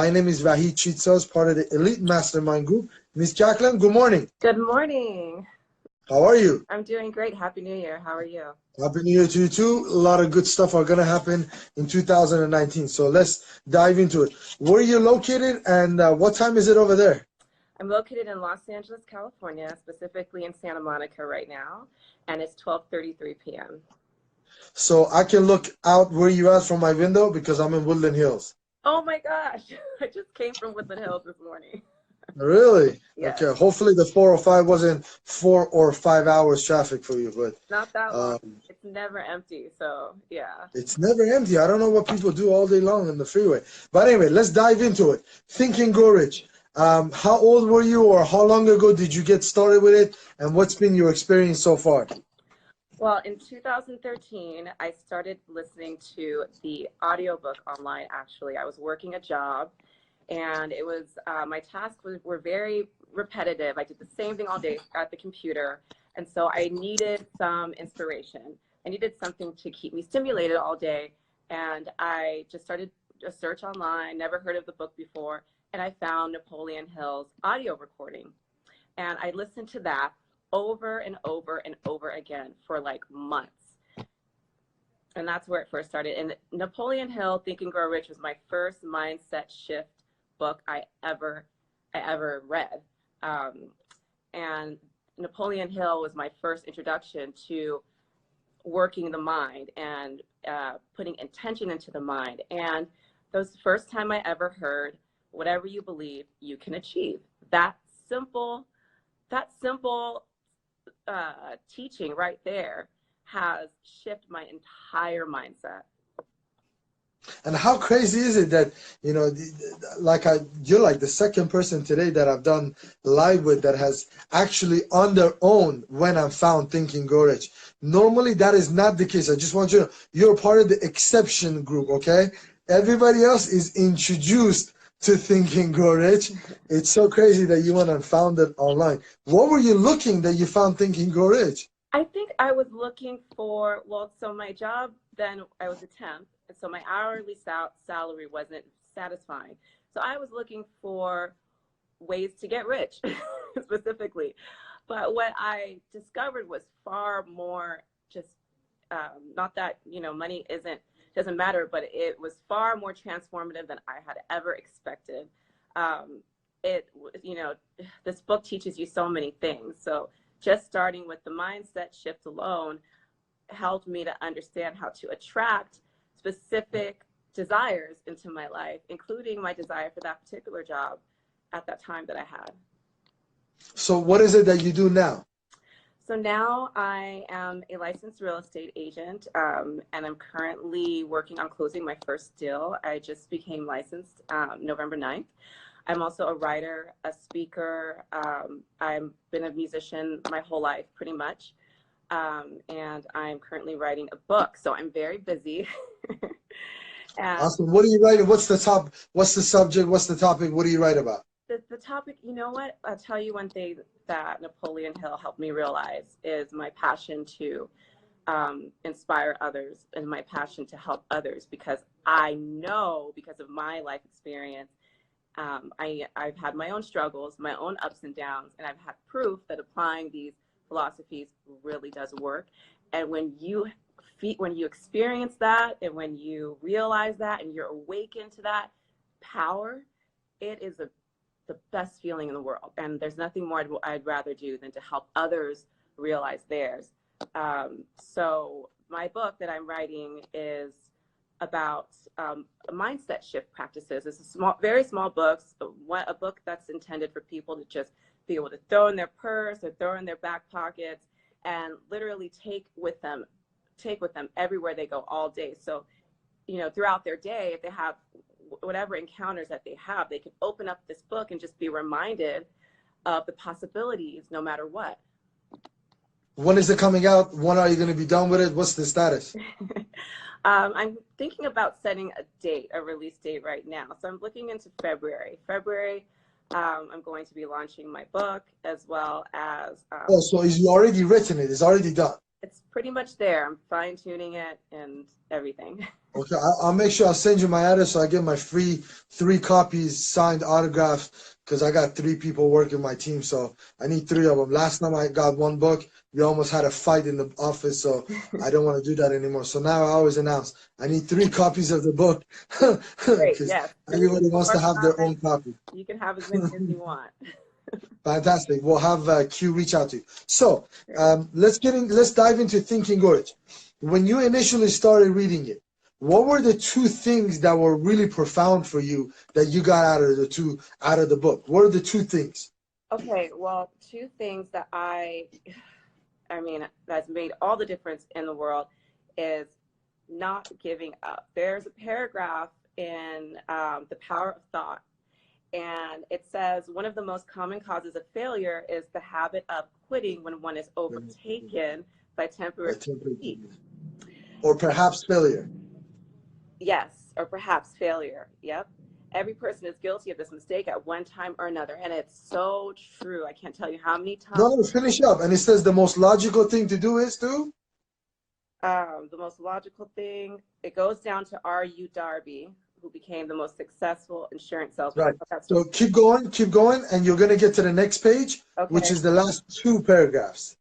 My name is Vahid Chitsaz, part of the Elite Mastermind group. Miss Jaqueline, good morning. Good morning. How are you? I'm doing great. Happy New Year. How are you? Happy New Year to you too. A lot of good stuff are going to happen in 2019. So let's dive into it. Where are you located and what time is it over there? I'm located in Los Angeles, California, specifically in Santa Monica right now, and it's 12:33 p.m. So I can look out where you are from my window because I'm in Woodland Hills. Oh my gosh. I just came from Woodland Hills this morning. Really? Yes. Okay. Hopefully the 405 wasn't 4 or 5 hours traffic for you, but Not that long. It's never empty, so yeah. it's never empty. I don't know what people do all day long on the freeway. But anyway, let's dive into it. Think and Grow Rich. How old were you, or how long ago did you get started with it, and what's been your experience so far? Well, in 2013, I started listening to the audiobook online, actually. I was working a job, and it was, my tasks were very repetitive. I did the same thing all day at the computer, and so I needed some inspiration. I needed something to keep me stimulated all day, and I just started a search online, never heard of the book before, and I found Napoleon Hill's audio recording. And I listened to that over and over and over again for like months. And that's where it first started. And Napoleon Hill, Think and Grow Rich, was my first mindset shift book I ever read. And Napoleon Hill was my first introduction to working the mind and putting intention into the mind. And that was the first time I ever heard, whatever you believe, you can achieve. That simple teaching right there has shifted my entire mindset. And how crazy is it that, you know, you're like the second person today that I've done live with that has actually on their own went and found Think and Grow Rich. Normally that is not the case. I just want you to know you're part of the exception group, okay? Everybody else is introduced to Think and Grow Rich. It's so crazy that you went and found it online. What were you looking that you found Think and Grow Rich? I think I was looking for, well, so my job then, I was a temp, and so my hourly salary wasn't satisfying. So I was looking for ways to get rich, specifically. But what I discovered was far more just, not that, you know, money doesn't matter, but it was far more transformative than I had ever expected. You know, this book teaches you so many things. So just starting with the mindset shift alone helped me to understand how to attract specific desires into my life, including my desire for that particular job at that time that I had. So what is it that you do now? So now I am a licensed real estate agent, and I'm currently working on closing my first deal. I just became licensed November 9th. I'm also a writer, a speaker. I've been a musician my whole life, pretty much. And I'm currently writing a book, so I'm very busy. Awesome. What are you writing? What's the subject? What's the topic? What do you write about? The topic, you know what? I'll tell you one thing that Napoleon Hill helped me realize is my passion to inspire others and my passion to help others, because I know, because of my life experience, I've had my own struggles, my own ups and downs, and I've had proof that applying these philosophies really does work. And when you experience that, and when you realize that, and you're awakened to that power, it is the best feeling in the world. And there's nothing more I'd rather do than to help others realize theirs. So my book that I'm writing is about mindset shift practices. It's a very small book, a book that's intended for people to just be able to throw in their purse or throw in their back pockets and literally take with them everywhere they go all day. So, you know, throughout their day, if they have whatever encounters that they have, they can open up this book and just be reminded of the possibilities no matter what. When is it coming out? When are you going to be done with it? What's the status? I'm thinking about setting a release date right now. So I'm looking into February. I'm going to be launching my book, as well as... oh, so you already written it? It's already done? It's pretty much there. I'm fine tuning it and everything. Okay, I'll make sure I'll send you my address so I get my free 3 copies signed autograph, because I got 3 people working my team, so I need 3 of them. Last time I got 1 book, we almost had a fight in the office, so I don't want to do that anymore. So now I always announce I need 3 copies of the book, Great, because yes. everybody wants to have their own copy. You can have as many as you want. Fantastic. We'll have Q reach out to you. So let's dive into Thinkandgrowrich. When you initially started reading it, what were the 2 things that were really profound for you that you got out of the book? What are the 2 things? Okay, well, 2 things that I mean, that's made all the difference in the world is not giving up. There's a paragraph in The Power of Thought, and it says one of the most common causes of failure is the habit of quitting when one is overtaken by temporary defeat. Or perhaps failure. Yes, or perhaps failure. Yep. Every person is guilty of this mistake at one time or another, and it's so true. I can't tell you how many times. No, finish up. And it says the most logical thing to do is to? The most logical thing, it goes down to R.U. Darby, who became the most successful insurance salesman. Right. So keep going, and you're going to get to the next page, which is the last 2 paragraphs.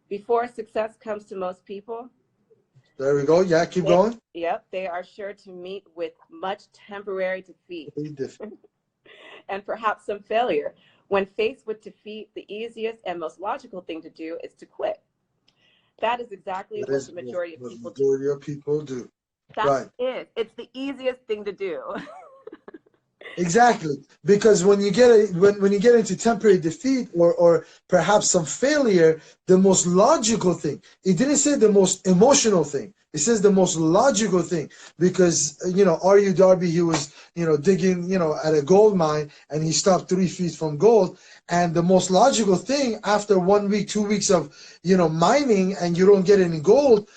Before success comes to most people. There we go. Yeah, keep going. Yep, they are sure to meet with much temporary defeat and perhaps some failure. When faced with defeat, the easiest and most logical thing to do is to quit. That is exactly what the majority of people do. That is. It's the easiest thing to do. Exactly, because when you get into temporary defeat or perhaps some failure, the most logical thing. It didn't say the most emotional thing. It says the most logical thing, because R.U. Darby, he was digging at a gold mine, and he stopped 3 feet from gold. And the most logical thing after 1 week, 2 weeks of mining, and you don't get any gold,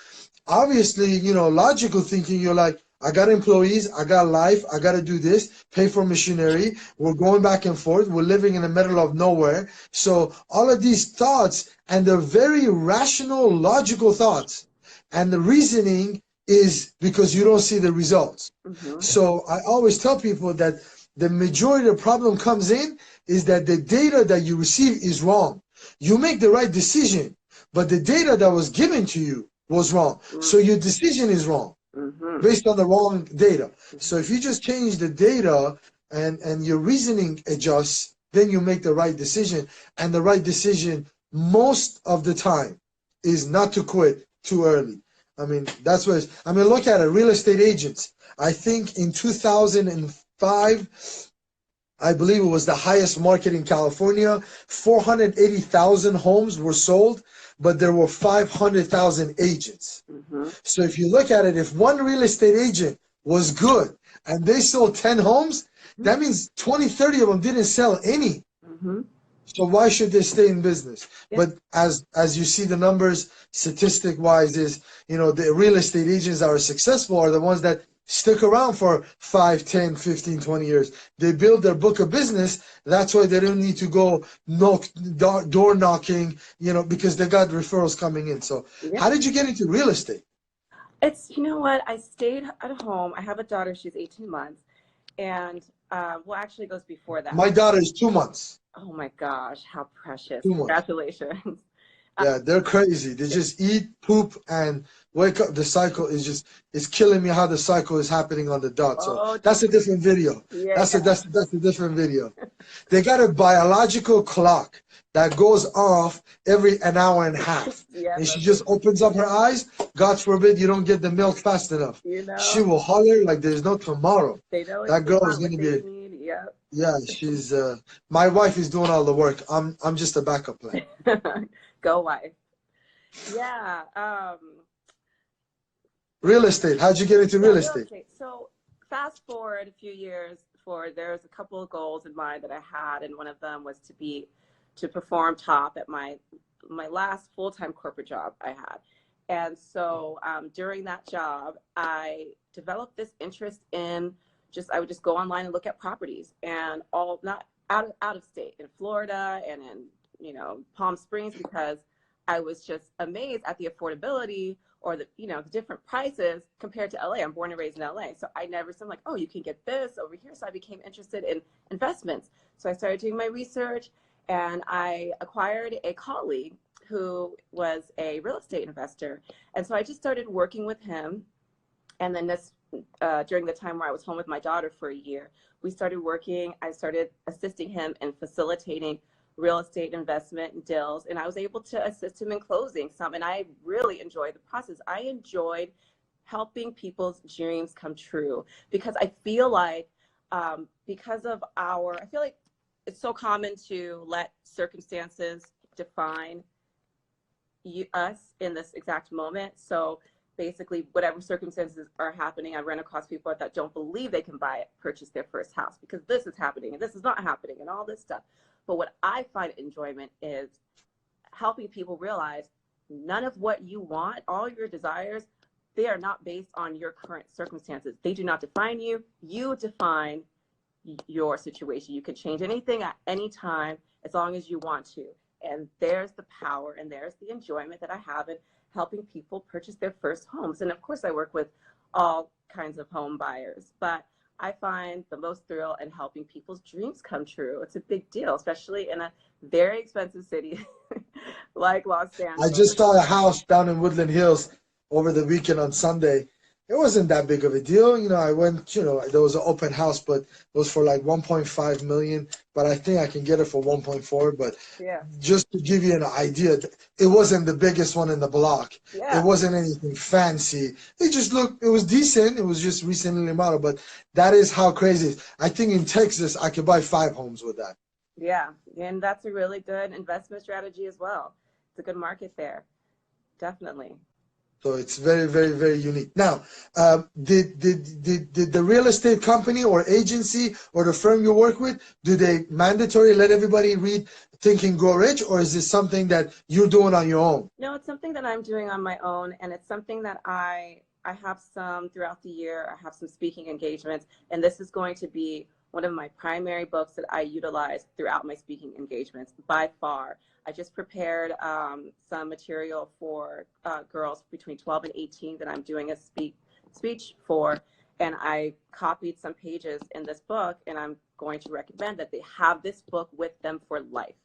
obviously logical thinking, you're like, I got employees, I got life, I got to do this, pay for machinery, we're going back and forth, we're living in the middle of nowhere. So all of these thoughts, and they're very rational, logical thoughts. And the reasoning is because you don't see the results. So I always tell people that the majority of the problem comes in is that the data that you receive is wrong. You make the right decision, but the data that was given to you was wrong. So your decision is wrong. Based on the wrong data. So if you just change the data and your reasoning adjusts, then you make the right decision. And the right decision most of the time is not to quit too early. I mean, that's what look at it. Real estate agents. I think in 2005, I believe it was the highest market in California. 480,000 homes were sold, but there were 500,000 agents. So if you look at it, if one real estate agent was good and they sold 10 homes, that means 20, 30 of them didn't sell any. So why should they stay in business? But as you see the numbers, statistic wise, is the real estate agents that are successful are the ones that stick around for 5, 10, 15, 20 years. They build their book of business. That's why they don't need to go door knocking, because they got referrals coming in. So how did you get into real estate? It's, what, I stayed at home. I have a daughter, she's 18 months. And, actually it goes before that. My daughter is 2 months. Oh my gosh, how precious. 2 months. Congratulations. Yeah, they're crazy. They just eat, poop, and wake up. The cycle is it's killing me how the cycle is happening on the dot. So that's a different video. That's a different video. They got a biological clock that goes off every an hour and a half. And she just opens up her eyes. God forbid you don't get the milk fast enough. She will holler like there's no tomorrow. That girl is going to be. Yeah, she's. My wife is doing all the work. I'm just a backup plan. Go wife. Yeah. Real estate. How'd you get into real estate? So fast forward a few years, there's a couple of goals in mind that I had, and one of them was to perform top at my last full-time corporate job I had. And so during that job, I developed this interest in I would just go online and look at properties, and not out of state, in Florida and in Palm Springs, because I was just amazed at the affordability or the, you know, the different prices compared to LA. I'm born and raised in LA. So I never said like, oh, you can get this over here. So I became interested in investments. So I started doing my research, and I acquired a colleague who was a real estate investor. And so I just started working with him. And then this, during the time where I was home with my daughter for a year, we started working. I started assisting him in facilitating real estate investment deals, and I was able to assist him in closing some, and I really enjoyed the process. I enjoyed helping people's dreams come true, because I feel like because of I feel like it's so common to let circumstances define us in this exact moment. So basically, whatever circumstances are happening, I run across people that don't believe they can purchase their first house because this is happening and this is not happening and all this stuff. But what I find enjoyment is helping people realize none of what you want, all your desires, they are not based on your current circumstances. They do not define you. You define your situation. You can change anything at any time as long as you want to. And there's the power and there's the enjoyment that I have in helping people purchase their first homes. And of course, I work with all kinds of home buyers, but I find the most thrill in helping people's dreams come true. It's a big deal, especially in a very expensive city like Los Angeles. I just saw a house down in Woodland Hills over the weekend on Sunday. It wasn't that big of a deal. You know, I went, you know, there was an open house, but it was for like 1.5 million, but I think I can get it for 1.4. But yeah, just to give you an idea, it wasn't the biggest one in the block. Yeah. It wasn't anything fancy. It just looked, it was decent. It was just recently remodeled, but that is how crazy it is. I think in Texas, I could buy 5 homes with that. Yeah, and that's a really good investment strategy as well. It's a good market there, definitely. So it's very, very, very unique. Now, did the real estate company or agency or the firm you work with, do they mandatory let everybody read Think and Grow Rich, or is this something that you're doing on your own? No, it's something that I'm doing on my own, and it's something that I have some throughout the year. I have some speaking engagements, and this is going to be one of my primary books that I utilize throughout my speaking engagements by far. I just prepared some material for girls between 12 and 18 that I'm doing a speech for, and I copied some pages in this book, and I'm going to recommend that they have this book with them for life,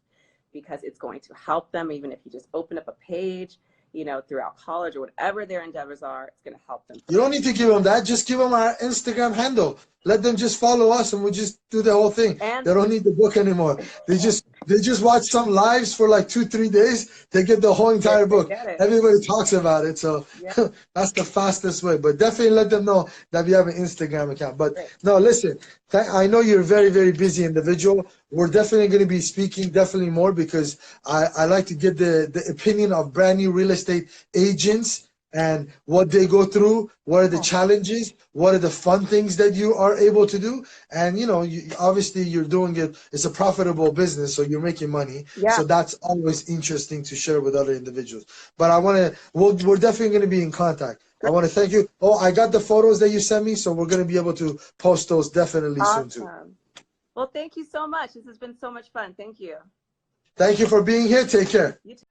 because it's going to help them, even if you just open up a page, you know, throughout college or whatever their endeavors are, it's going to help them. You don't need to give them that. Just give them our Instagram handle. Let them just follow us, and we'll just do the whole thing. And they don't need the book anymore. They just watch some lives for like 2-3 days. They get the whole entire book. Everybody talks about it, so yeah. That's the fastest way. But definitely let them know that we have an Instagram account. But no, listen, I know you're a very, very busy individual. We're definitely going to be speaking definitely more, because I like to get the opinion of brand new real estate agents and what they go through, what are the challenges, what are the fun things that you are able to do. And, you know, obviously you're doing it, it's a profitable business, so you're making money. Yeah. So that's always interesting to share with other individuals. But I want to, we're definitely going to be in contact. I want to thank you. Oh, I got the photos that you sent me, so we're going to be able to post those definitely soon too. Well, thank you so much. This has been so much fun. Thank you. Thank you for being here. Take care. You too.